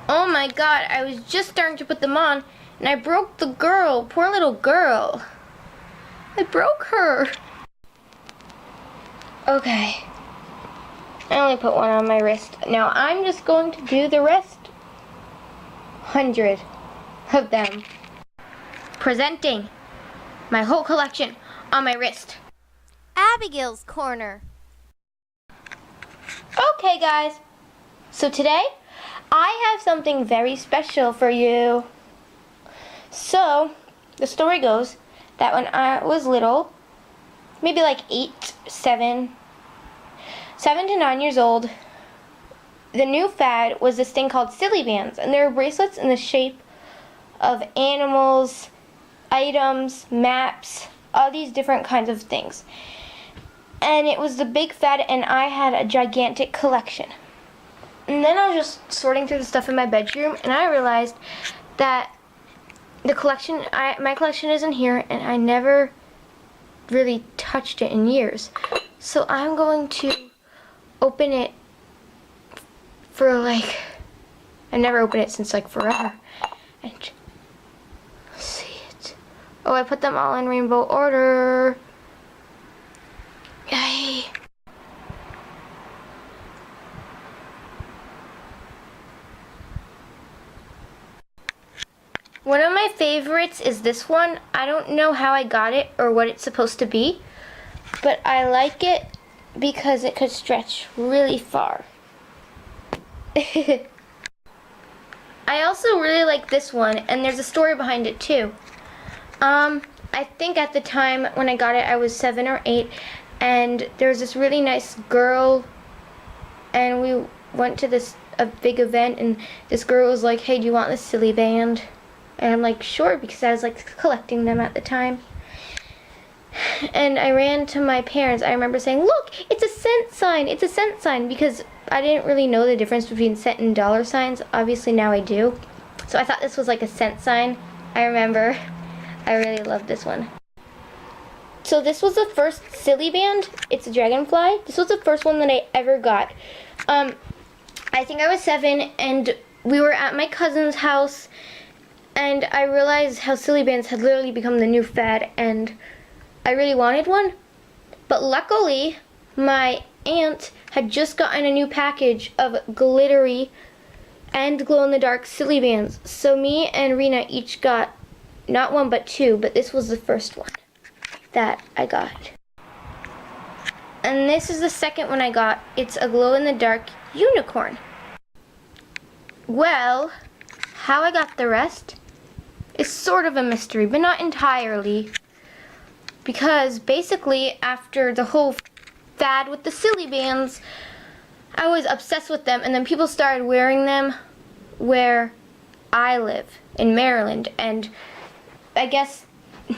Oh my god, I was just starting to put them on and I broke the girl. Poor little girl. I broke her. Okay. I only put one on my wrist. Now I'm just going to do the rest 100 of them. Presenting my whole collection on my wrist. Abigail's Corner. Okay guys, so today I have something very special for you. So, the story goes that when I was little, maybe like 7 to 9 years old, the new fad was this thing called silly bands, and they were bracelets in the shape of animals, items, maps, all these different kinds of things. And it was the big fad, and I had a gigantic collection. And then I was just sorting through the stuff in my bedroom, and I realized that the collection, my collection isn't here, and I never really touched it in years. So I'm going to open it for like, I never opened it since like forever. And see it. Oh, I put them all in rainbow order. Yay. One of my favorites is this one. I don't know how I got it or what it's supposed to be, but I like it because it could stretch really far. I also really like this one, and there's a story behind it too. I think at the time when I got it I was 7 or 8, and there was this really nice girl, and we went to a big event, and this girl was like, hey, do you want this silly band? And I'm like, sure, because I was like collecting them at the time. And I ran to my parents. I remember saying, look, it's a cent sign, it's a cent sign, because I didn't really know the difference between cent and dollar signs. Obviously now I do. So I thought this was like a cent sign. I remember. I really loved this one. So this was the first silly band. It's a dragonfly. This was the first one that I ever got. I think I was 7, and we were at my cousin's house, and I realized how silly bands had literally become the new fad, and I really wanted one. But luckily, my aunt had just gotten a new package of glittery and glow-in-the-dark silly bands. So me and Rena each got not one but 2, but this was the first one that I got. And this is the second one I got. It's a glow-in-the-dark unicorn. Well, how I got the rest is sort of a mystery, but not entirely. Because basically, after the whole fad with the silly bands, I was obsessed with them, and then people started wearing them where I live, in Maryland, and I guess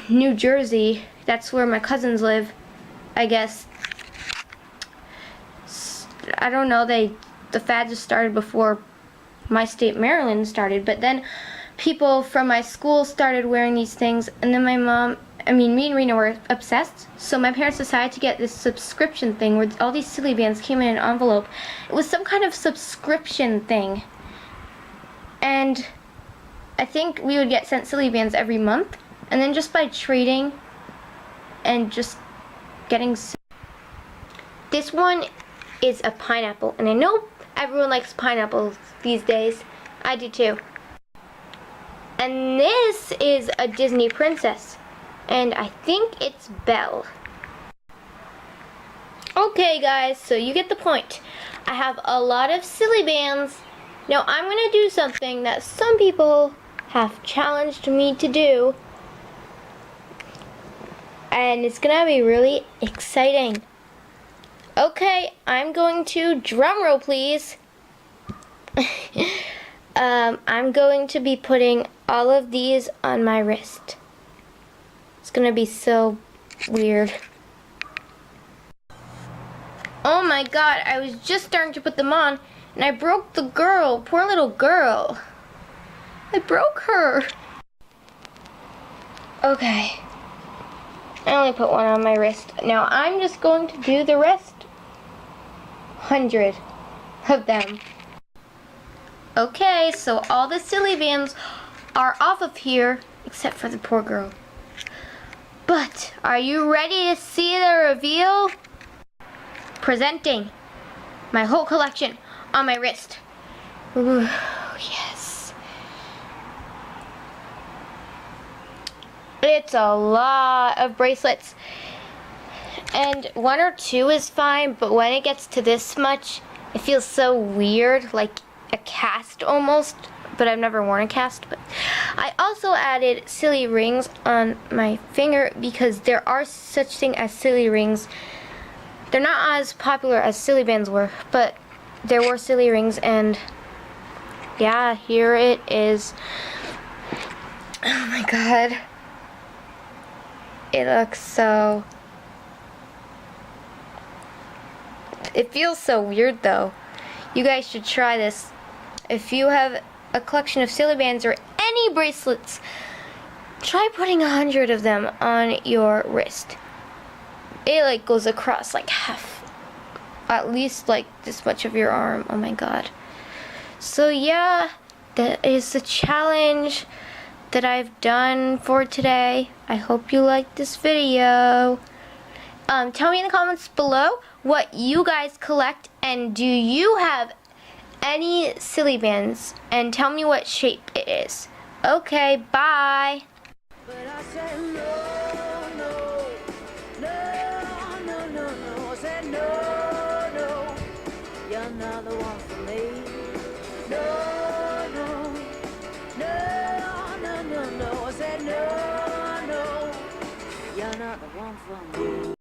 New Jersey, that's where my cousins live. I guess, I don't know, the fad just started before my state, Maryland, started, but then people from my school started wearing these things, and then me and Rena were obsessed, so my parents decided to get this subscription thing where all these silly bands came in an envelope. It was some kind of subscription thing, and I think we would get sent silly bands every month, and then just by trading and just getting. This one is a pineapple, and I know everyone likes pineapples these days. I do too. And this is a Disney princess, and I think it's Belle. Okay guys, so you get the point. I have a lot of silly bands. Now I'm going to do something that some people have challenged me to do, and it's going to be really exciting. Okay, I'm going to, drum roll please. I'm going to be putting all of these on my wrist. It's gonna be so weird. Oh my god, I was just starting to put them on, and I broke the girl. Poor little girl. I broke her. Okay. I only put one on my wrist. Now I'm just going to do the rest 100 of them. Okay, so all the silly bands are off of here, except for the poor girl. But, are you ready to see the reveal? Presenting my whole collection on my wrist. Ooh, yes. It's a lot of bracelets. And 1 or 2 is fine, but when it gets to this much, it feels so weird, like a cast almost. But I've never worn a cast. But I also added silly rings on my finger because there are such thing as silly rings. They're not as popular as silly bands were, but there were silly rings, and yeah, here it is. Oh my god. It looks so... It feels so weird though. You guys should try this. If you have a collection of silly bands or any bracelets, try putting 100 of them on your wrist. It like goes across like half, at least like this much of your arm. Oh my god. So yeah, that is the challenge that I've done for today. I hope you liked this video. Tell me in the comments below what you guys collect, and do you have any silly bands, and tell me what shape it is. Okay, bye. But I said no, no, no, no, no, no. I said no, no, you're not the one for me. No, no, no, no, no, no. I said no, no, you're not the one for me.